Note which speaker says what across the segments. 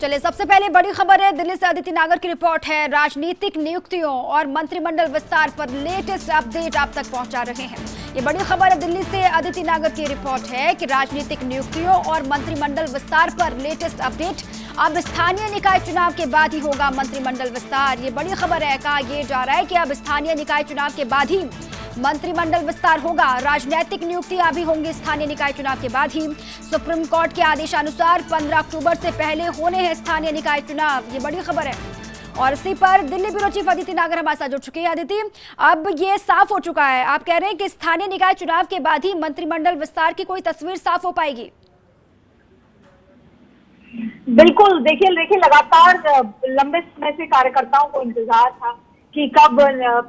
Speaker 1: चलिए सबसे पहले बड़ी खबर है, दिल्ली से अदिति नागर की रिपोर्ट है। राजनीतिक नियुक्तियों और मंत्रिमंडल विस्तार पर लेटेस्ट अपडेट आप तक पहुंचा रहे हैं। ये बड़ी खबर है, दिल्ली से अदिति नागर की रिपोर्ट है कि राजनीतिक नियुक्तियों और मंत्रिमंडल विस्तार पर लेटेस्ट अपडेट। अब स्थानीय निकाय चुनाव के बाद ही होगा मंत्रिमंडल विस्तार। ये बड़ी खबर है, कहा यह जा रहा है कि अब स्थानीय निकाय चुनाव के बाद ही मंत्रिमंडल विस्तार होगा। राजनीतिक नियुक्तियां भी होंगी स्थानीय निकाय चुनाव के बाद ही। सुप्रीम कोर्ट के आदेशानुसार 15 अक्टूबर से पहले होने हैं स्थानीय निकाय चुनाव। ये बड़ी खबर है और इसी पर दिल्ली ब्यूरो चीफ अदिति नागर हमारे साथ जुड़ चुके हैं। अदिति, अब ये साफ हो चुका है, आप कह रहे हैं कि स्थानीय निकाय चुनाव के बाद ही मंत्रिमंडल विस्तार की कोई तस्वीर साफ हो पाएगी?
Speaker 2: बिल्कुल, देखिए लगातार लंबे समय से कार्यकर्ताओं को इंतजार था कि कब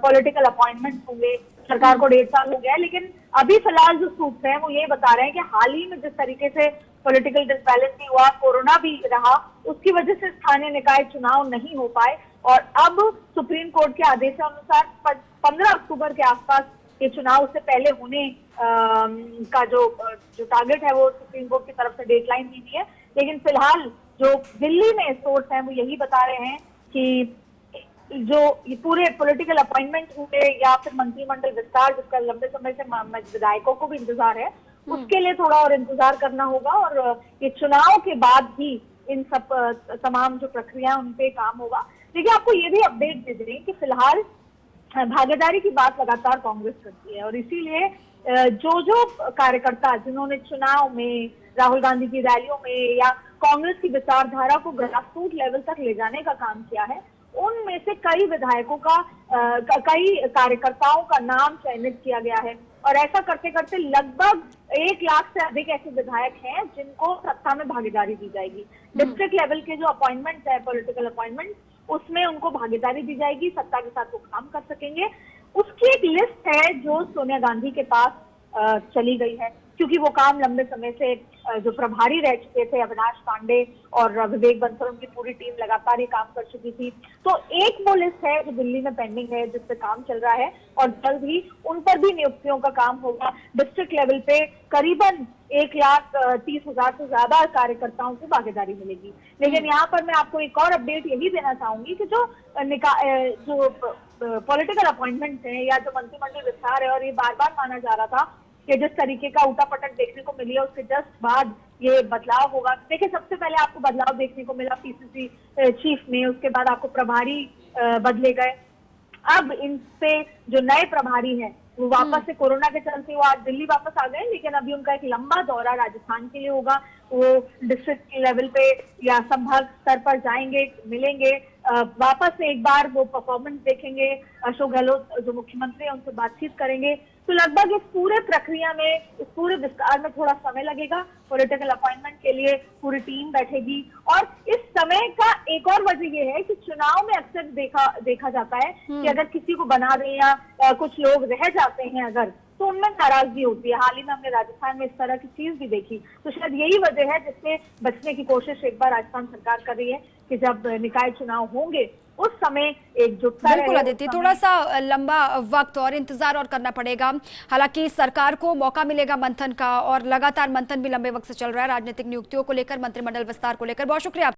Speaker 2: पॉलिटिकल अपॉइंटमेंट होंगे। सरकार को 1.5 साल हो गया है, लेकिन अभी फिलहाल जो सूत्र हैं वो ये बता रहे हैं कि हाल ही में जिस तरीके से पॉलिटिकल डिसबैलेंस भी हुआ, कोरोना भी रहा, उसकी वजह से स्थानीय निकाय चुनाव नहीं हो पाए और अब सुप्रीम कोर्ट के आदेशानुसार 15 अक्टूबर के आसपास ये चुनाव उससे पहले होने का जो टारगेट है वो सुप्रीम कोर्ट की तरफ से डेडलाइन दी गई है। लेकिन फिलहाल जो दिल्ली में सोर्स है वो यही बता रहे हैं कि जो ये पूरे पॉलिटिकल अपॉइंटमेंट हुए या फिर मंत्रिमंडल विस्तार जिसका लंबे समय से विधायकों को भी इंतजार है, उसके लिए थोड़ा और इंतजार करना होगा और ये चुनाव के बाद ही इन सब तमाम जो प्रक्रिया उन पे काम होगा। देखिए, आपको ये भी अपडेट दे दें कि फिलहाल भागीदारी की बात लगातार कांग्रेस करती है और इसीलिए जो कार्यकर्ता जिन्होंने चुनाव में, राहुल गांधी की रैलियों में या कांग्रेस की विचारधारा को ग्रासरूट लेवल तक ले जाने का काम किया है, उनमें से कई विधायकों का कई कार्यकर्ताओं का नाम चयनित किया गया है और ऐसा करते करते लगभग 1 लाख से अधिक ऐसे विधायक हैं जिनको सत्ता में भागीदारी दी जाएगी। डिस्ट्रिक्ट लेवल के जो अपॉइंटमेंट है, पॉलिटिकल अपॉइंटमेंट, उसमें उनको भागीदारी दी जाएगी, सत्ता के साथ वो काम कर सकेंगे। उसकी एक लिस्ट है जो सोनिया गांधी के पास चली गई है, क्योंकि वो काम लंबे समय से जो प्रभारी रह चुके थे अविनाश पांडे और विवेक बंसल, उनकी पूरी टीम लगातार ये काम कर चुकी थी। तो एक वो लिस्ट है जो दिल्ली में पेंडिंग है, जिस पे काम चल रहा है और जल्द ही उन पर भी नियुक्तियों का काम होगा। डिस्ट्रिक्ट लेवल पे करीबन 1,30,000 से ज्यादा कार्यकर्ताओं को भागीदारी मिलेगी। लेकिन यहाँ पर मैं आपको एक और अपडेट यही देना चाहूंगी कि जो पॉलिटिकल अपॉइंटमेंट है या जो मंत्रिमंडल विस्तार है, और ये बार बार माना जा रहा था कि जिस तरीके का उठापटक देखने को मिली है उसके जस्ट बाद ये बदलाव होगा। देखिए, सबसे पहले आपको बदलाव देखने को मिला पीसीसी चीफ में, उसके बाद आपको प्रभारी बदले गए। अब इन पे जो नए प्रभारी हैं वो वापस से कोरोना के चलते वो आज दिल्ली वापस आ गए, लेकिन अभी उनका एक लंबा दौरा राजस्थान के लिए होगा। वो डिस्ट्रिक्ट लेवल पे या संभाग स्तर पर जाएंगे, मिलेंगे, वापस से एक बार वो परफॉर्मेंस देखेंगे। अशोक गहलोत जो मुख्यमंत्री हैं उनसे बातचीत करेंगे। तो लगभग इस पूरे प्रक्रिया में, इस पूरे विस्तार में थोड़ा समय लगेगा। पॉलिटिकल अपॉइंटमेंट के लिए पूरी टीम बैठेगी और इस समय का एक और वजह ये है कि चुनाव में अक्सर देखा जाता है कि अगर किसी को बना दें या कुछ लोग रह जाते हैं अगर, तो उनमें नाराजगी होती है। हाल ही में हमने राजस्थान में इस तरह की चीज भी देखी, तो शायद यही वजह है जिससे बचने की कोशिश एक बार राजस्थान सरकार कर रही है कि जब निकाय चुनाव होंगे उस समय एकजुटता।
Speaker 1: बिल्कुल अदिति, थोड़ा सा लंबा वक्त और इंतजार और करना पड़ेगा। हालांकि सरकार को मौका मिलेगा मंथन का और लगातार मंथन भी लंबे वक्त से चल रहा है राजनीतिक नियुक्तियों को लेकर, मंत्रिमंडल विस्तार को लेकर। बहुत शुक्रिया।